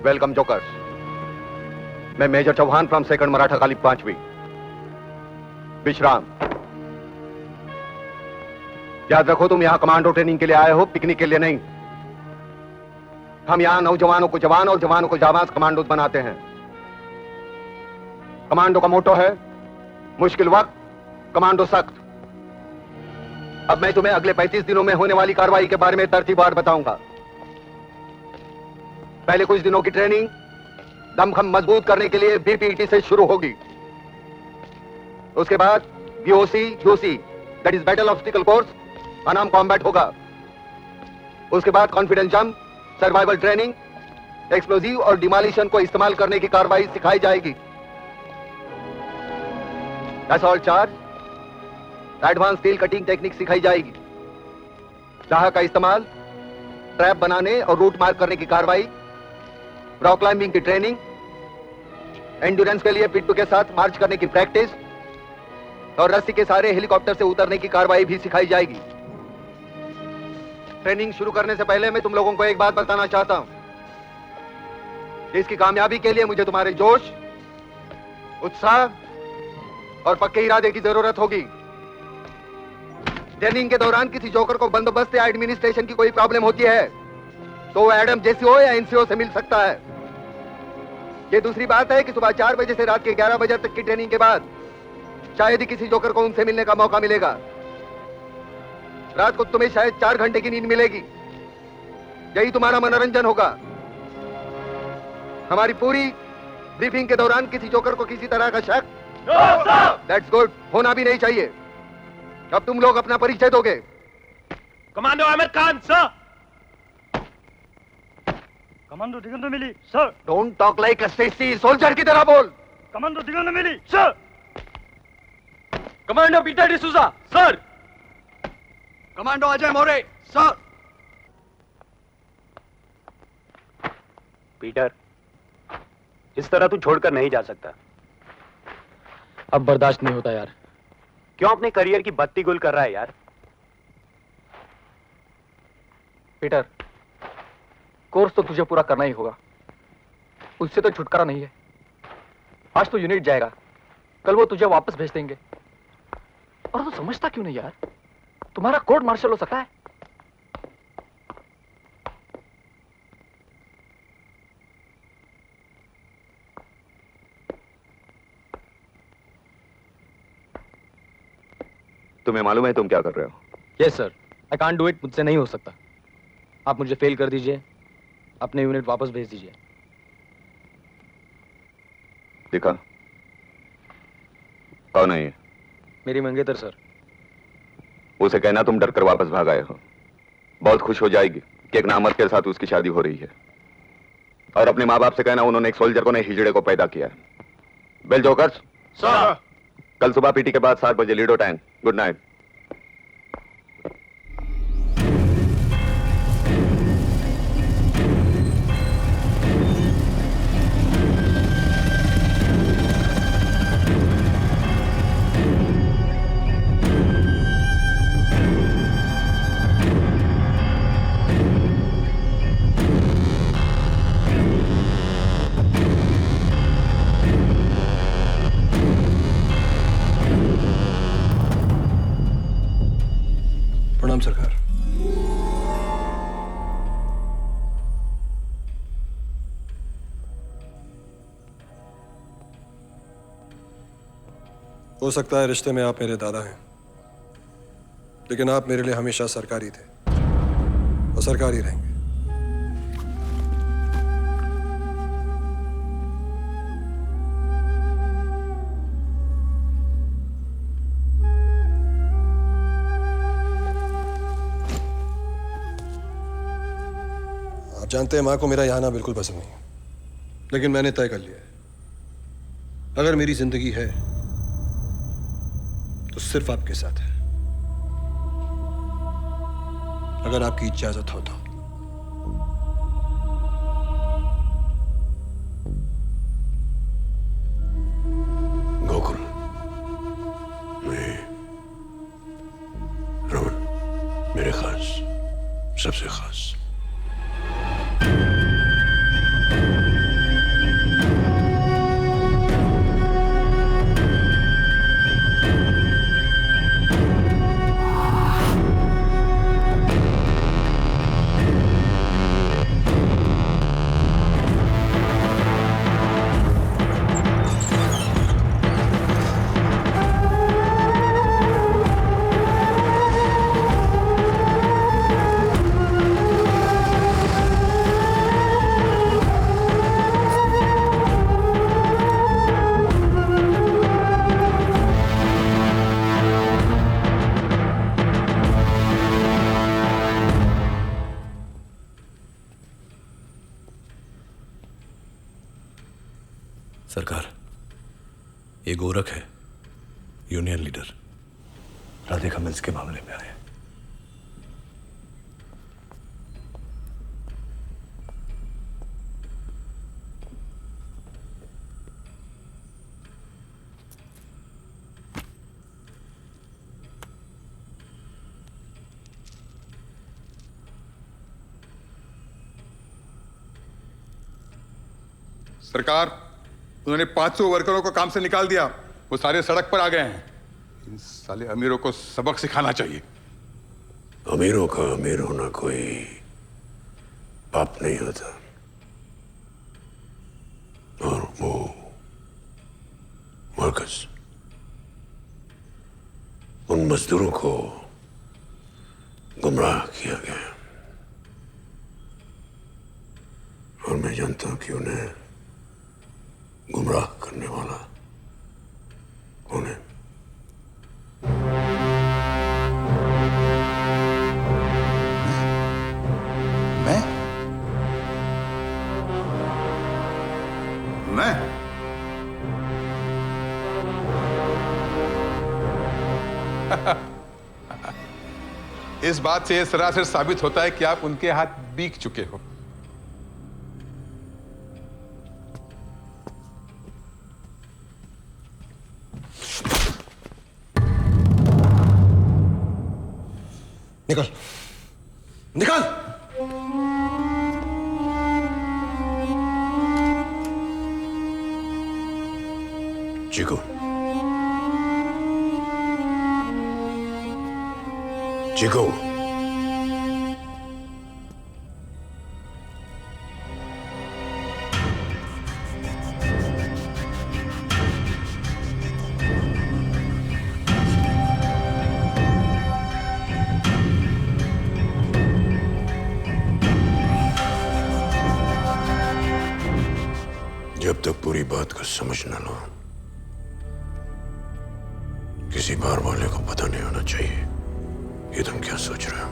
Welcome jokers. मैं major Chauhan from second Maratha काली 5वीं। विश्राम। याद रखो तुम यहां कमांडो ट्रेनिंग के लिए आए हो, पिकनिक के लिए नहीं। हम यहां नौजवानों को जवान और जवानों को जाबाज कमांडो बनाते हैं। कमांडो का मोटो है मुश्किल वक्त कमांडो सख्त। अब मैं तुम्हें अगले 35 दिनों में होने वाली कार्रवाई के बारे में तरतीबवार बताऊंगा। पहले कुछ दिनों की ट्रेनिंग दमखम मजबूत करने के लिए बीपीटी से शुरू होगी। उसके बाद BOC UC that is battle obstacle course अनाम कॉम्बैट होगा। उसके बाद confidence jump, survival training, explosive और डिमोलिशन को इस्तेमाल करने की कार्रवाई सिखाई जाएगी। Assault charge, advance steel cutting technique सिखाई जाएगी। चाह का इस्तेमाल, ट्रैप बनाने और रूट मार्क करने की कार्रवाई, रॉक क्लाइंबिंग की ट्रेनिंग, एंड्योरेंस के लिए पिट्टू के साथ मार्च करने की प्रैक्टिस और रस्सी के सहारे हेलीकॉप्टर से उतरने की कार्रवाई भी सिखाई जाएगी। ट्रेनिंग शुरू करने से पहले मैं तुम लोगों को एक बात बताना चाहता हूं। इसकी कामयाबी के लिए मुझे तुम्हारे जोश, उत्साह और पक्के इरादे की जरूरत होगी। ट्रेनिंग के दौरान किसी जोकर को बंदोबस्त या एडमिनिस्ट्रेशन की कोई प्रॉब्लम होती है तो वो एडम जेसीओ या एनसीओ से मिल सकता है। ये दूसरी बात है कि सुबह 4 बजे से रात के 11 बजे तक की ट्रेनिंग के बाद शायद ही किसी जोकर को उनसे मिलने का मौका मिलेगा। रात को तुम्हें शायद 4 घंटे की नींद मिलेगी। यही तुम्हारा मनोरंजन होगा। हमारी पूरी ब्रीफिंग के दौरान किसी जोकर को किसी तरह का शक दैट्स गुड होना भी नहीं चाहिए। अब तुम लोग अपना परिचय दोगे। Commando Aamir Khan sir. Commando Digant Mili sir. Don't talk like a sexy soldier की तरह बोल। Commando Digant Mili sir. Commando Peter D'Souza sir. Commando Ajay More sir. Peter, इस तरह तू छोड़कर नहीं जा सकता। अब बर्दाश्त नहीं होता यार। क्यों अपने करियर की बत्ती गुल कर रहा है यार? पीटर, कोर्स तो तुझे पूरा करना ही होगा, उससे तो छुटकारा नहीं है। आज तो यूनिट जाएगा, कल वो तुझे वापस भेज देंगे। और तू समझता क्यों नहीं यार? तुम्हारा कोर्ट मार्शल हो सकता है। तुम्हें मालूम है तुम क्या कर रहे हो? Yes sir, I can't do it. मुझसे नहीं हो सकता। आप मुझे फेल कर दीजिए, अपने यूनिट वापस भेज दीजिए। देखा कौन है ये? मेरी मंगेतर सर। उसे कहना तुम डरकर वापस भाग आए हो। बहुत खुश हो जाएगी कि एक नामर्द के साथ उसकी शादी हो रही है। और अपने माँ बाप से कहना उन्होंने एक सोल्जर को नहीं हिजड़े को पैदा किया है। बेल जोकर्स सर। कल सुबह पीटी के बाद 7 बजे लीडो टैंक। Good night. प्रणाम सरकार। हो सकता है रिश्ते में आप मेरे दादा हैं, लेकिन आप मेरे लिए हमेशा सरकारी थे और सरकारी रहेंगे। आप जानते हैं मां को मेरा यहाँ आना बिल्कुल पसंद नहीं, लेकिन मैंने तय कर लिया है, अगर मेरी जिंदगी है तो सिर्फ आपके साथ है। अगर आपकी इजाजत हो तो। गोकुल, मैं रमन, मेरे खास, सबसे खास। सरकार, ये गोरख है, यूनियन लीडर। राधिका मिल्स के मामले में आए। सरकार, उन्होंने 500 वर्करों को काम से निकाल दिया। वो सारे सड़क पर आ गए हैं। इन साले अमीरों को सबक सिखाना चाहिए। अमीरों का अमीर होना कोई पाप नहीं होता। और वो वर्कर्स, उन मजदूरों को गुमराह किया गया। और मैं जानता हूं कि उन्हें गुमराह करने वाला कौन है। मैं इस बात से यह सरासर साबित होता है कि आप उनके हाथ बीक चुके हो। निकल, निकल। चिको, चिको, जब तक पूरी बात को समझ न लो, किसी बार वाले को पता नहीं होना चाहिए ये तुम क्या सोच रहे हो।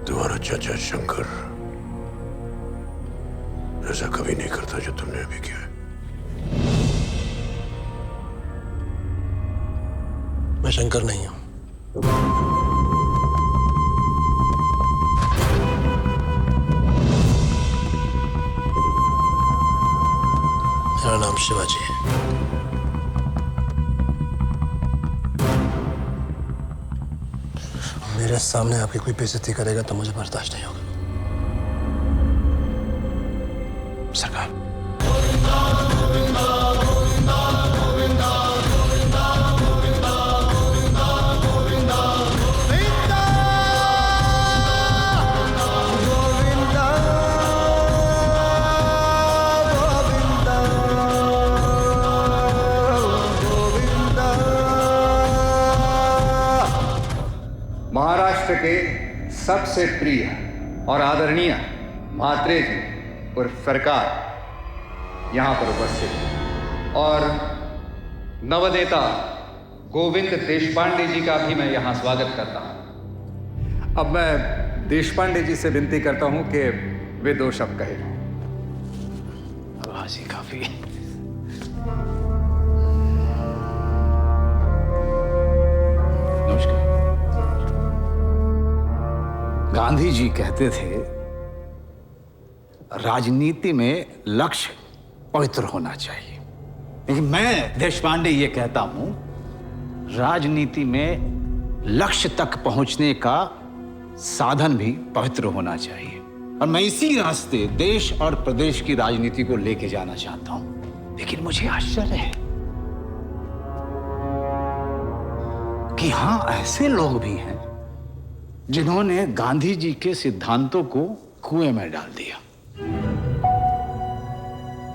तुम्हारा चाचा शंकर ऐसा कभी नहीं करता जो तुमने अभी किया है। मैं शंकर नहीं हूं। मेरा नाम शिवाजी है। मेरे सामने आपकी कोई बेइज्जती करेगा तो मुझे बर्दाश्त नहीं होगा। सरकार, महाराष्ट्र के सबसे प्रिय और आदरणीय म्हात्रे जी उर्फ सरकार यहां पर उपस्थित हैं और नवनेता गोविंद देशपांडे जी का भी मैं यहां स्वागत करता हूं। अब मैं देशपांडे जी से विनती करता हूं कि वे दो शब्द कहें। आवाज ही काफी। नमस्कार। गांधी जी कहते थे राजनीति में लक्ष्य पवित्र होना चाहिए, लेकिन मैं देशपांडे ये कहता हूं राजनीति में लक्ष्य तक पहुंचने का साधन भी पवित्र होना चाहिए। और मैं इसी रास्ते देश और प्रदेश की राजनीति को लेके जाना चाहता हूं। लेकिन मुझे आश्चर्य है कि हां, ऐसे लोग भी हैं जिन्होंने गांधी जी के सिद्धांतों को कुएं में डाल दिया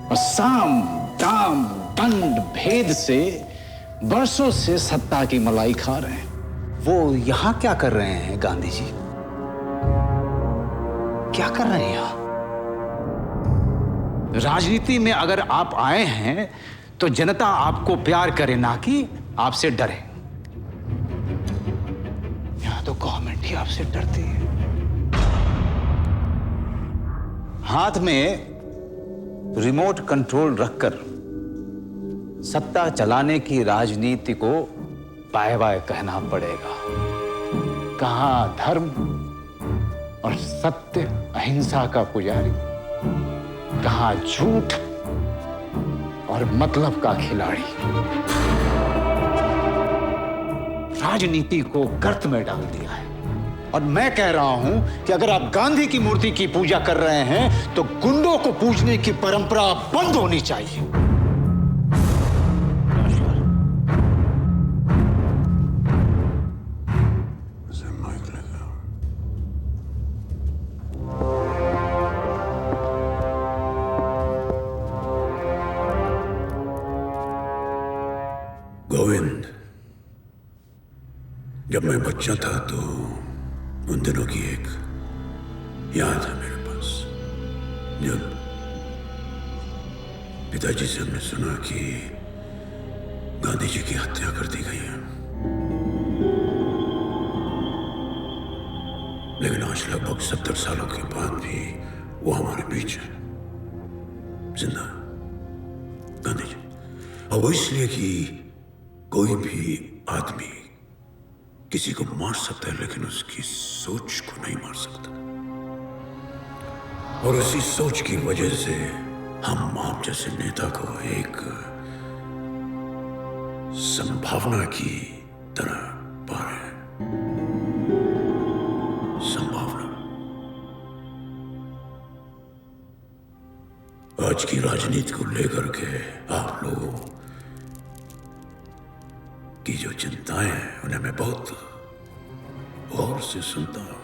और साम दाम दंड भेद से बरसों से सत्ता की मलाई खा रहे हैं। वो यहां क्या कर रहे हैं गांधी जी? क्या कर रहे हैं यहां? राजनीति में अगर आप आए हैं तो जनता आपको प्यार करे, ना कि आपसे डरे। यहां तो गवर्नमेंट ही आपसे डरती है। हाथ में रिमोट कंट्रोल रखकर सत्ता चलाने की राजनीति को बाय बाय कहना पड़ेगा। कहां धर्म और सत्य अहिंसा का पुजारी, कहां झूठ और मतलब का खिलाड़ी। राजनीति को गर्त में डाल दिया है। और मैं कह रहा हूं कि अगर आप गांधी की मूर्ति की पूजा कर रहे हैं तो गुंडों को पूजने की परंपरा बंद होनी चाहिए। गोविंद, जब मैं बच्चा था तो उन दिनों की एक याद है मेरे पास, जब पिताजी से हमने सुना कि गांधी जी की हत्या कर दी गई है। लेकिन आज लगभग 70 सालों के बाद भी वो हमारे बीच है, जिंदा गांधी जी। और वो इसलिए कि कोई भी आदमी किसी को मार सकता है लेकिन उसकी सोच को नहीं मार सकता। और उसी सोच की वजह से हम आप जैसे नेता को एक संभावना की तरह पा रहे हैं। संभावना। आज की राजनीति को लेकर के आप लोगों की जो चिंताएं हैं उन्हें मैं बहुत गौर से सुनता हूं।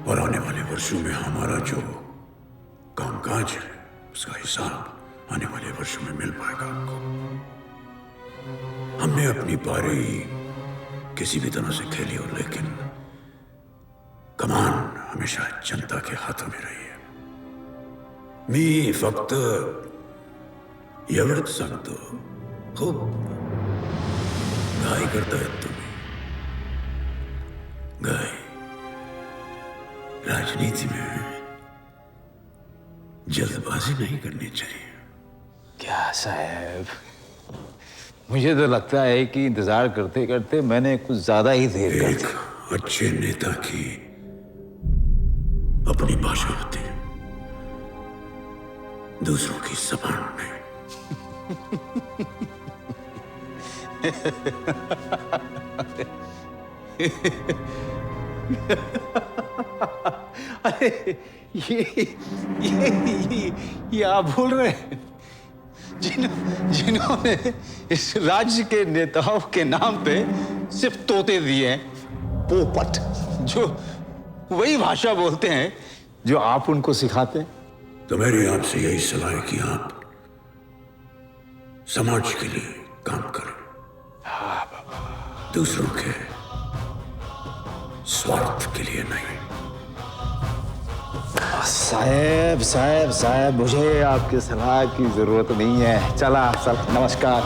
और आने वाले वर्षों में हमारा जो कामकाज है उसका हिसाब आने वाले वर्षों में मिल पाएगा आपको। हमने अपनी पारी किसी भी तरह से खेली हो, लेकिन कमान हमेशा जनता के हाथों में रही है। मी फक्त एवढंच सांगतो, खूप घाई करतायत तुम्ही। घाई राजनीति में जल्दबाजी नहीं करनी चाहिए। क्या साहब, मुझे तो लगता है कि इंतजार करते करते मैंने कुछ ज्यादा ही देर कर दी। एक अच्छे नेता की अपनी भाषा होती है, दूसरों की जबान में। अरे ये आप बोल रहे हैं जिन्होंने इस राज्य के नेताओं के नाम पे सिर्फ तोते दिए हैं, पोपट, जो वही भाषा बोलते हैं जो आप उनको सिखाते हैं। तो मेरी आपसे यही सलाह है कि आप समाज के लिए काम करें, दूसरों के स्वार्थ के लिए नहीं। साहब साहब साहब, मुझे आपकी सलाह की जरूरत नहीं है। चला सर, नमस्कार।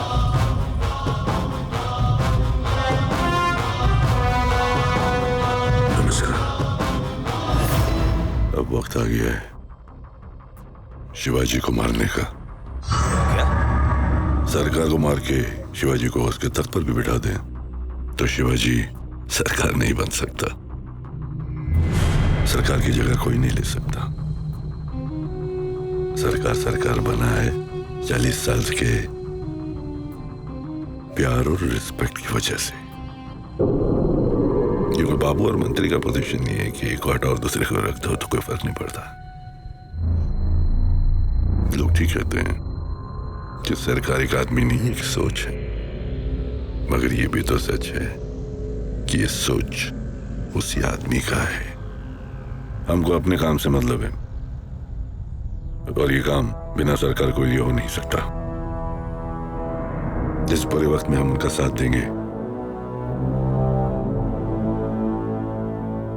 नमस्कार। अब वक्त आ गया है शिवाजी को मारने का। क्या? सरकार को मार के शिवाजी को उसके तख्त पर भी बिठा दें तो शिवाजी सरकार नहीं बन सकता। सरकार की जगह कोई नहीं ले सकता। सरकार बना है 40 साल के प्यार और रिस्पेक्ट की वजह से। ये कोई बाबू और मंत्री का पोजीशन नहीं है कि एक को हटाओ और दूसरे को रख दो तो कोई फर्क नहीं पड़ता। लोग ठीक कहते हैं कि सरकार एक आदमी नहीं एक सोच है, मगर ये भी तो सच है कि ये सोच उसी आदमी का है। हमको अपने काम से मतलब है और ये काम बिना सरकार को लिए हो नहीं सकता। जिस पूरे वक्त में हम उनका साथ देंगे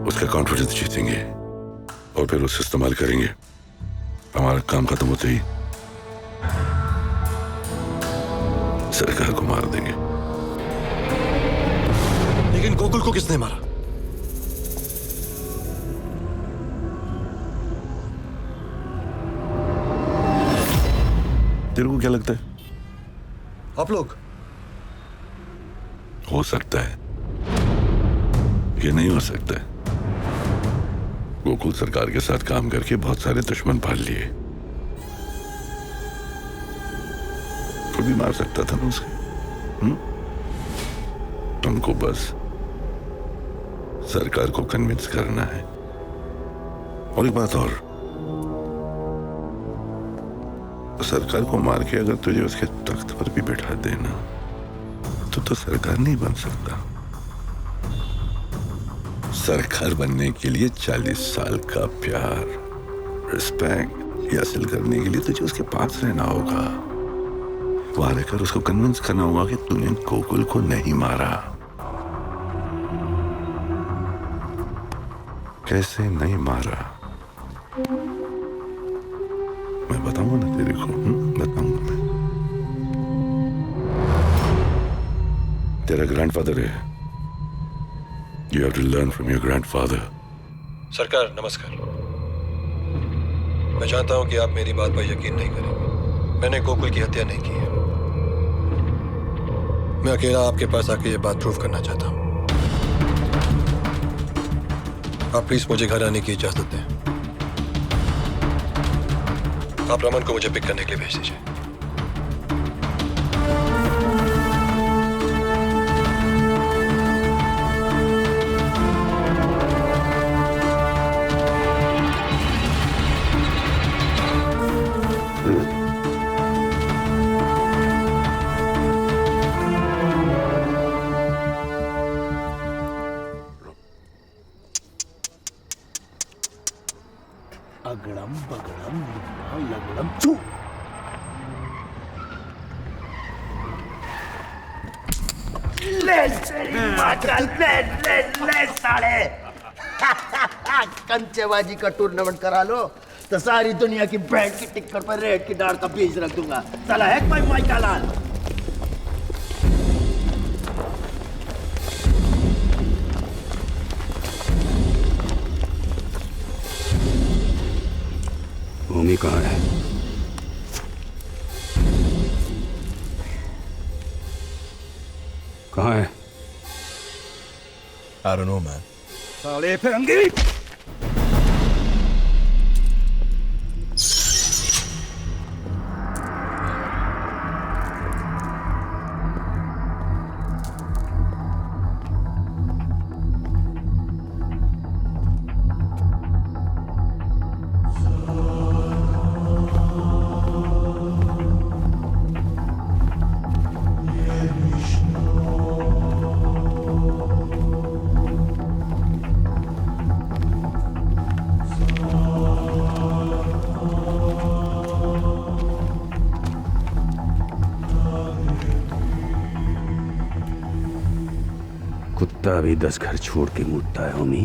उसका कॉन्फिडेंस जीतेंगे और फिर उसे इस्तेमाल करेंगे। हमारा काम खत्म होते ही सरकार को मार देंगे। लेकिन गोकुल को किसने मारा? तेरे को क्या लगता है? आप लोग? हो सकता है, ये नहीं हो सकता है। गोकुल सरकार के साथ काम करके बहुत सारे दुश्मन पाल लिए। खुद भी मार सकता था ना उसे। तुमको बस सरकार को कन्विंस करना है। और एक बात और, सरकार को मार के अगर तुझे उसके तख्त पर भी बैठा देना तो सरकार नहीं बन सकता। सरकार बनने के लिए 40 साल का प्यार, रिस्पेक्ट हासिल करने के लिए तुझे उसके पास रहना होगा। वहां रहकर उसको कन्विंस करना होगा कि तूने गोकुल को नहीं मारा। कैसे नहीं मारा मैं बताऊंगा ना तेरे को। बताऊंगा मैं। तेरा ग्रैंडफादर है। You have to learn from your grandfather. सरकार नमस्कार। मैं जानता हूं कि आप मेरी बात पर यकीन नहीं करेंगे। मैंने गोकुल की हत्या नहीं की है। मैं अकेला आपके पास आके ये बात प्रूव करना चाहता हूं। आप प्लीज मुझे घर आने की इजाजत दें। आप रमन को मुझे पिक करने के लिए भेज दीजिए। अगड़म बगड़म लगड़म चू। ले साले कंचेबाजी का टूर्नामेंट करा लो तो सारी दुनिया की ब्रांड की टिकट पर रेड की डाल का बीज रख दूंगा। साला है भाई माइका लाल। भूमि कहाँ है? कहाँ है? I don't know, man. साले फिरंगी। कुत्ता भी 10 घर छोड़ के मुड़ता है होमी।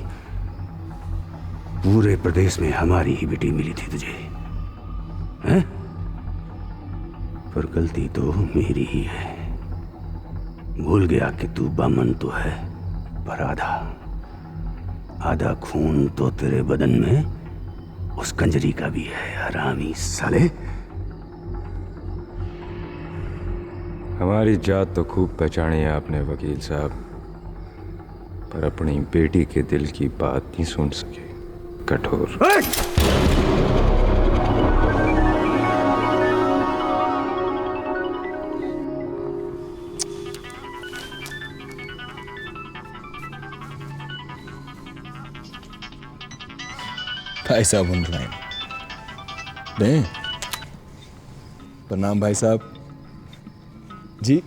पूरे प्रदेश में हमारी ही बेटी मिली थी तुझे, हैं? पर गलती तो मेरी ही है। भूल गया कि तू बामन तो है, पर आधा खून तो तेरे बदन में उस कंजरी का भी है। हरामी साले। हमारी जात तो खूब पहचानी है आपने वकील साहब, पर अपनी बेटी के दिल की बात नहीं सुन सके। कठोर। भाई साहब ऑनलाइन दें। प्रणाम भाई साहब जी।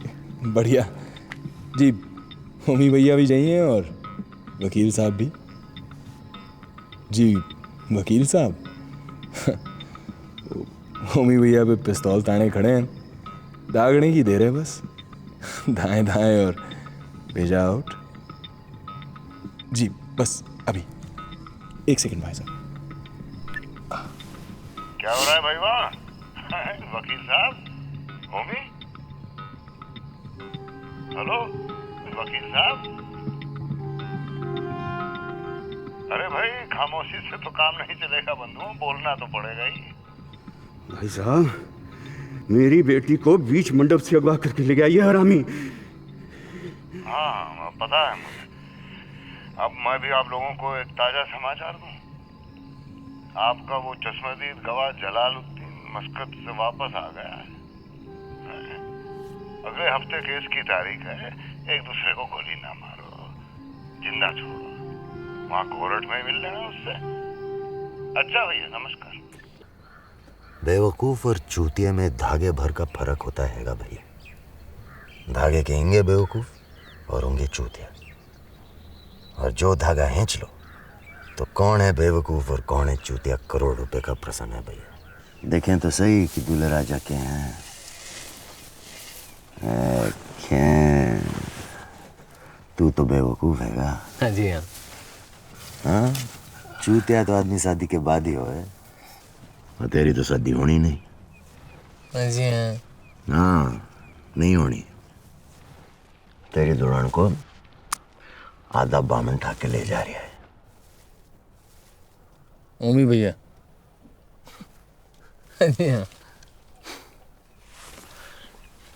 बढ़िया जी। होमी भैया भी चाहिए और वकील साहब भी जी। वकील साहब होमी भैया पे पिस्तौल ताने खड़े हैं, दागने की देर है बस। दाएं दाएं और भेजा आउट जी। बस अभी 1 सेकंड भाई साहब। क्या हो रहा है भाई? वाह वकील साहब। होमी, हेलो वकील साहब। अरे भाई खामोशी से तो काम नहीं चलेगा बंधु, बोलना तो पड़ेगा ही। भाई साहब मेरी बेटी को बीच मंडप से अगवा करके ले गया ये हरामी। हाँ पता है मुझे। अब मैं भी आप लोगों को एक ताजा समाचार दूं। आपका वो चश्मदीद गवाह जलालुद्दीन मस्कत से वापस आ गया है। अगले हफ्ते केस की तारीख है। एक दूसरे को गोली ना मारो, जिंदा छोड़ो। वहाँ कोर्ट में मिल लेना उससे। अच्छा भैया, नमस्कार। बेवकूफ और चूतिया में धागे भर का फर्क होता हैगा भैया। धागे कहेंगे बेवकूफ और होंगे चूतिया। और जो धागा खींच लो तो कौन है बेवकूफ और कौन है चूतिया, करोड़ रुपए का प्रश्न है भैया। देखें तो सही कि दूल्हे राजा के हैं। तू तो बेवकूफ हैगा। हाँ जी हाँ। हाँ, चूतिया तो आदमी शादी के बाद ही होए। और तेरी तो शादी होनी नहीं। हाँ जी हाँ। हाँ, नहीं होनी। तेरी दुल्हन को आधा बामन ठाक के ले जा रही है। ओमी भैया। हाँ जी हाँ।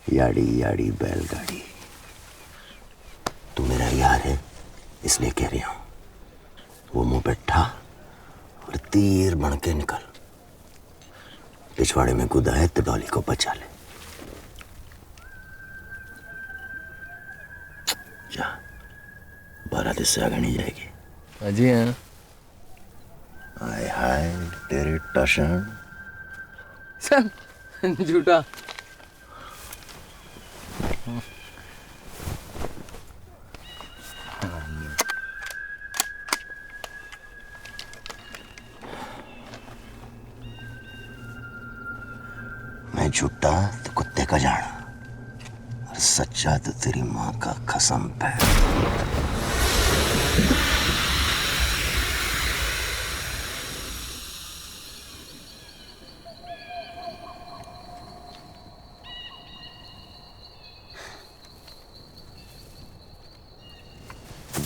याड़ी याड़ी बैलगाड़ी। तू मेरा यार है इसलिए कह रही हूं। वो मुंह पे ठा और तीर बन के निकल। पिछवाड़े में कूदा है तो डॉली को बचा ले। जा, बारात इससे आगे नहीं जाएगी। हाँ जी हाँ। हाय हाय तेरी टशन। सब झूठा। मैं झूठा तो कुत्ते का जाना और सच्चा तो तेरी माँ का कसम पे।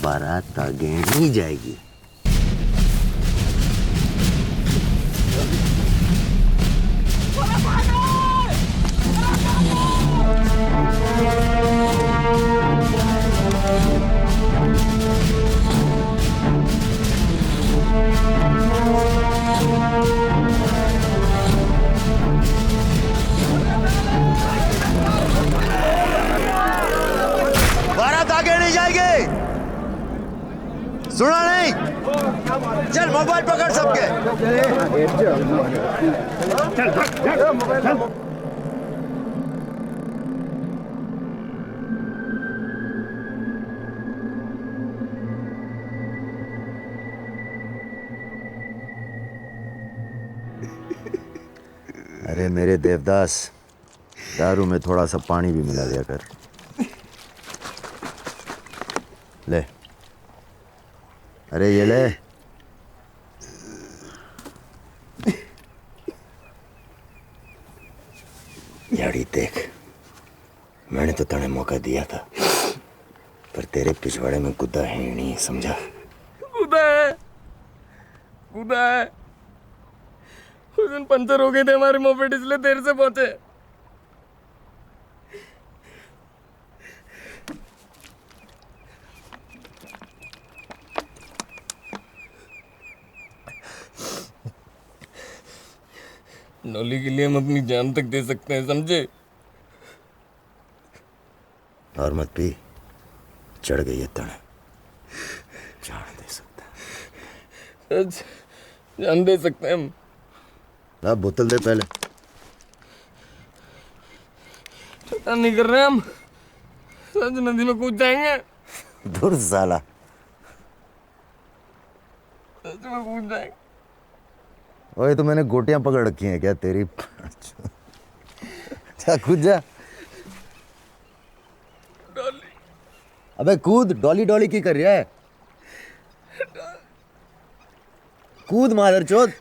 बारात आगे नहीं जाएगी। बारात आगे नहीं जाएगी। सुना नहीं? चल मोबाइल पकड़ सबके। अरे मेरे देवदास, दारू में थोड़ा सा पानी भी मिला दिया कर। ले, अरे ये ले। याड़ी देख, मैंने तो तने मौका दिया था पर तेरे पिछवाड़े में कूदा है ही नहीं, समझा? कूदा है, कूदा है। उस दिन पंचर हो गए थे हमारे मोपेड, इसलिए देर से पहुंचे। नौली के लिए हम अपनी जान तक दे सकते हैं, समझे? और मत पी, चढ़ गई है तने। जान दे सकते हैं। जान दे सकते हैं हम। ला बोतल दे पहले। पता नहीं कर रहे हम, सच नदी में कूद जाएंगे। दूर साला, सच में कूद जाएंगे। ओए तो मैंने गोटियां पकड़ रखी हैं क्या तेरी? जा कूद जा। डॉली। अबे कूद, डॉली डॉली की कर रहा है? कूद मादरचोद।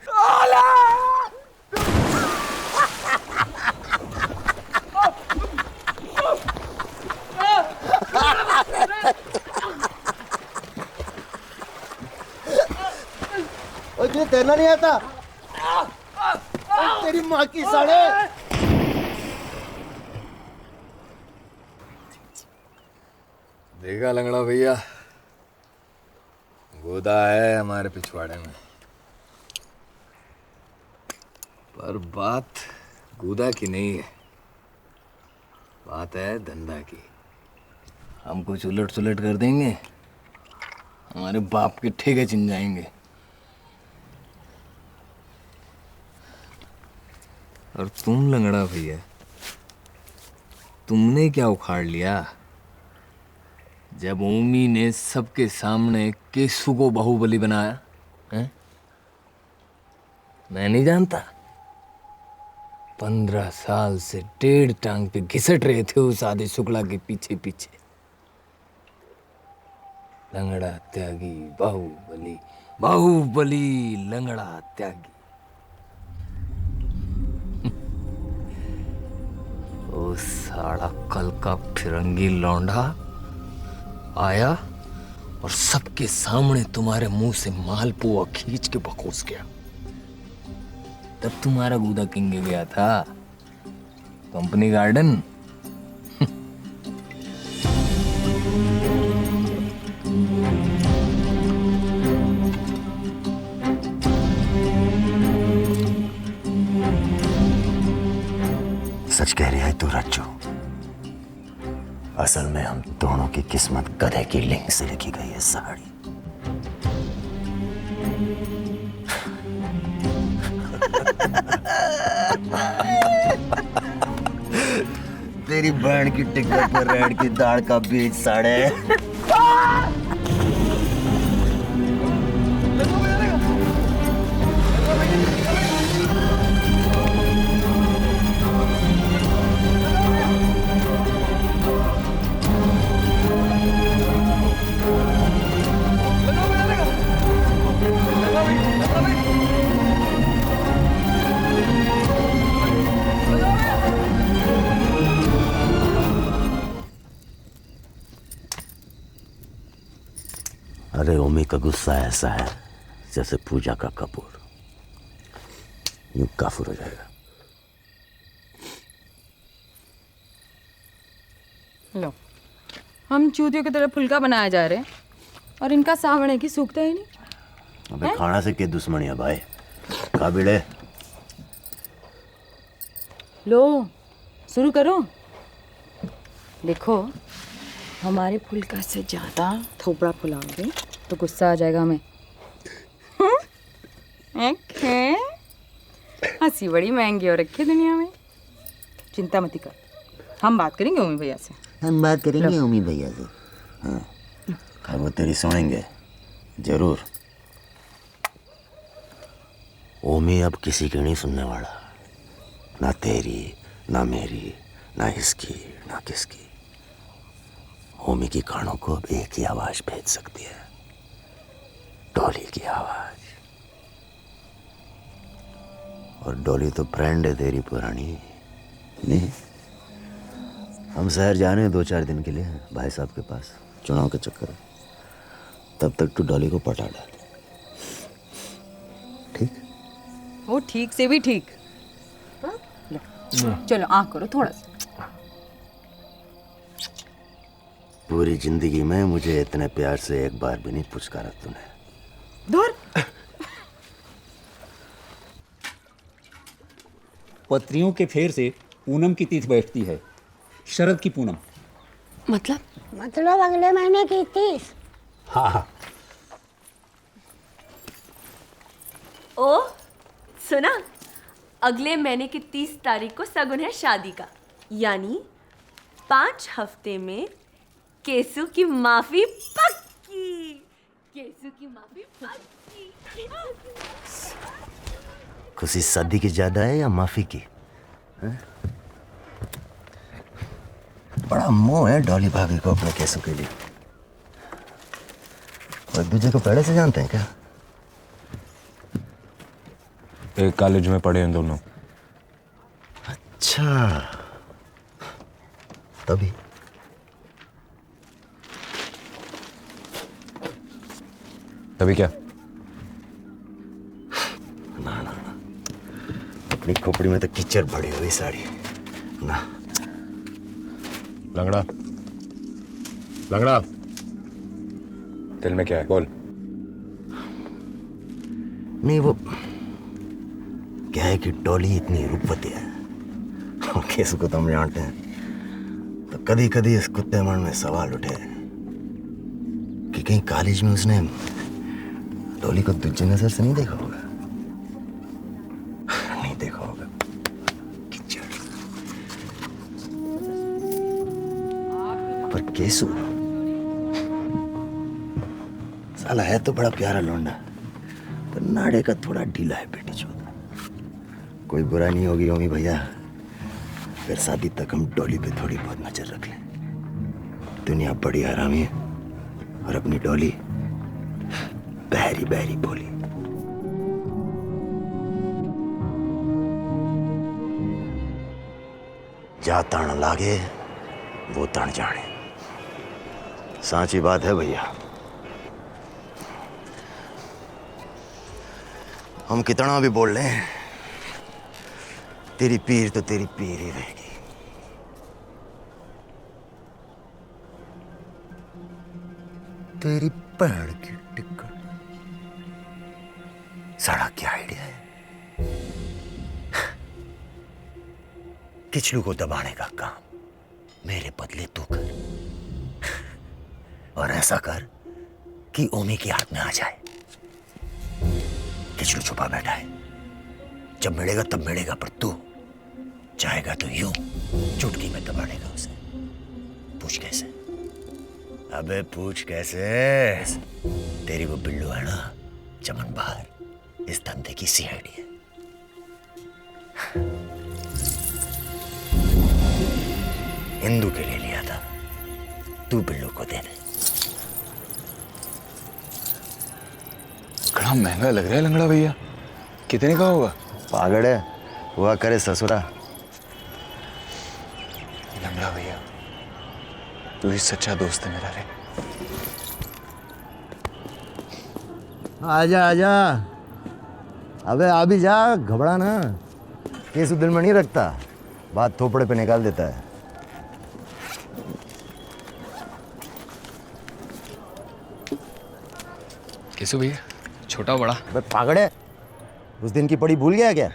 ओए तुझे तैरना नहीं आता? तेरी माँ की साड़े। देखा लंगड़ा भैया, गोदा है हमारे पिछवाड़े में, पर बात गोदा की नहीं है, बात है धंधा की। हम कुछ उलट सुलट कर देंगे, हमारे बाप के ठेके चिन जाएंगे। और तुम लंगड़ा भैया, तुमने क्या उखाड़ लिया जब ओमी ने सबके सामने केसु को बाहुबली बनाया है? मैं नहीं जानता। 15 साल से 1.5 टांग पे घिसट रहे थे उस आदि शुक्ला के पीछे पीछे। लंगड़ा त्यागी बाहुबली, बाहुबली लंगड़ा त्यागी। वो साला कल का फिरंगी लौंडा आया और सबके सामने तुम्हारे मुंह से मालपुआ खींच के बकोस गया। तब तुम्हारा गूदा किंग गया था कंपनी गार्डन। सच कह रही है तू रज्जू। असल में हम दोनों की किस्मत गधे की लिंग से लिखी गई है साड़ी। तेरी बहन की टिकट पर रेड की दाढ़ का बीज साड़े। अरे ओमी का गुस्सा ऐसा है जैसे पूजा का कपूर, यूं काफुर हो जाएगा। लो, हम चूतियों की तरह फुल्का बनाया जा रहे हैं और इनका सावण है कि सूखता ही नहीं। अबे खाना से क्या दुश्मनी है भाई, खा बिड़े। लो शुरू करो। देखो, हमारे फुल्का से ज्यादा थोपड़ा फुलाओगे तो गुस्सा आ जाएगा हमें। हंसी बड़ी महंगी हो रखी है दुनिया में। चिंता मत कर, हम बात करेंगे ओमी भैया से। हम बात करेंगे ओमी भैया से। हाँ, वो तेरी सुनेंगे जरूर। ओमी अब किसी की नहीं सुनने वाला, ना तेरी, ना मेरी, ना इसकी, ना किसकी। ओमी की कानों को अब एक ही आवाज भेज सकती है, डॉली की आवाज। और डॉली तो फ्रेंड है तेरी पुरानी। नहीं, हम शहर जा रहे हैं 2-4 दिन के लिए भाई साहब के पास, चुनाव के चक्कर। तब तक तू डॉली को पटा डाल, ठीक? वो ठीक से भी ठीक। चलो आँख करो थोड़ा सा। पूरी जिंदगी में मुझे इतने प्यार से एक बार भी नहीं पुचकारा तूने। दूर। पत्रियों के फेर से पूनम की तिथि बैठती है, शरद की पूनम। मतलब अगले महीने की 30। हाँ। ओ सुना, अगले महीने की 30 तारीख को सगुन है शादी का, यानी 5 हफ्ते में केसु की माफी पक्की। केसु की माफी पक्की। खुशी शादी की ज्यादा है या माफी की? है? बड़ा मोह है डॉली भाभी को अपने केसु के लिए। और एक दूसरे को पहले से जानते हैं क्या? एक कॉलेज में पढ़े हैं दोनों। अच्छा, तभी। तभी क्या? ना ना ना, अपनी खोपड़ी में तो कीचड़ भरी हुई साड़ी ना। लंगड़ा, लंगड़ा। दिल में क्या है बोल। नहीं वो क्या है कि डॉली इतनी रूपवती है, केसु को तो हम जानते हैं, तो कभी कभी इस कुत्ते मन में सवाल उठे कि कहीं कॉलेज में उसने डॉली को दूसरी नजर से नहीं देखा होगा। नहीं देखा होगा। पर केसु साला है तो बड़ा प्यारा लौंडा, पर नाड़े का थोड़ा ढीला है बेटी चोद। कोई बुरा नहीं होगी ओमी भैया, फिर शादी तक हम डॉली पे थोड़ी बहुत नजर रख लें। दुनिया बड़ी हरामी है और अपनी डॉली बहरी बहरी बोली। जा ताण लागे वो ताण जाने, सांची बात है भैया। हम कितना भी बोल लें, तेरी पीर तो तेरी पीर ही रहेगी। तेरी पैड़ की टिक्कर। साड़ा क्या आइडिया है? किचलू को दबाने का काम मेरे बदले तू कर, और ऐसा कर कि ओमी के हाथ में आ जाए। किचलू छुपा बैठा है, जब मिलेगा तब मिलेगा, पर तू चाहेगा तो यूं चुटकी में दबा लेगा उसे। पूछ कैसे? अबे पूछ कैसे? तेरी वो बिल्लू है ना चमन बहार, इस धंधे की सीआईडी है। हिंदू के लिए लिया था, तू बिल्लू को दे दे। बड़ा महंगा लग रहा है लंगड़ा भैया, कितने का होगा? पागल है, हुआ करे ससुरा। लंगड़ा भैया तू ही सच्चा दोस्त है मेरा रे। आजा आजा, अबे आ भी जा, घबरा ना। केसु दिल में नहीं रखता, बात थोपड़े पे निकाल देता है। केसु भैया, छोटा बड़ा? अबे पागल है, उस दिन की पड़ी भूल गया क्या?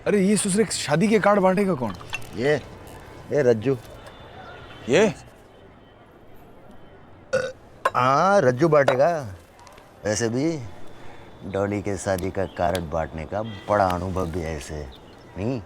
अरे ये ससुरे शादी के कार्ड बांटेगा कौन? ये रज्जू। ये हाँ रज्जू बांटेगा। वैसे भी डॉली के शादी का कार्ड बांटने का बड़ा अनुभव भी है इसे, नहीं?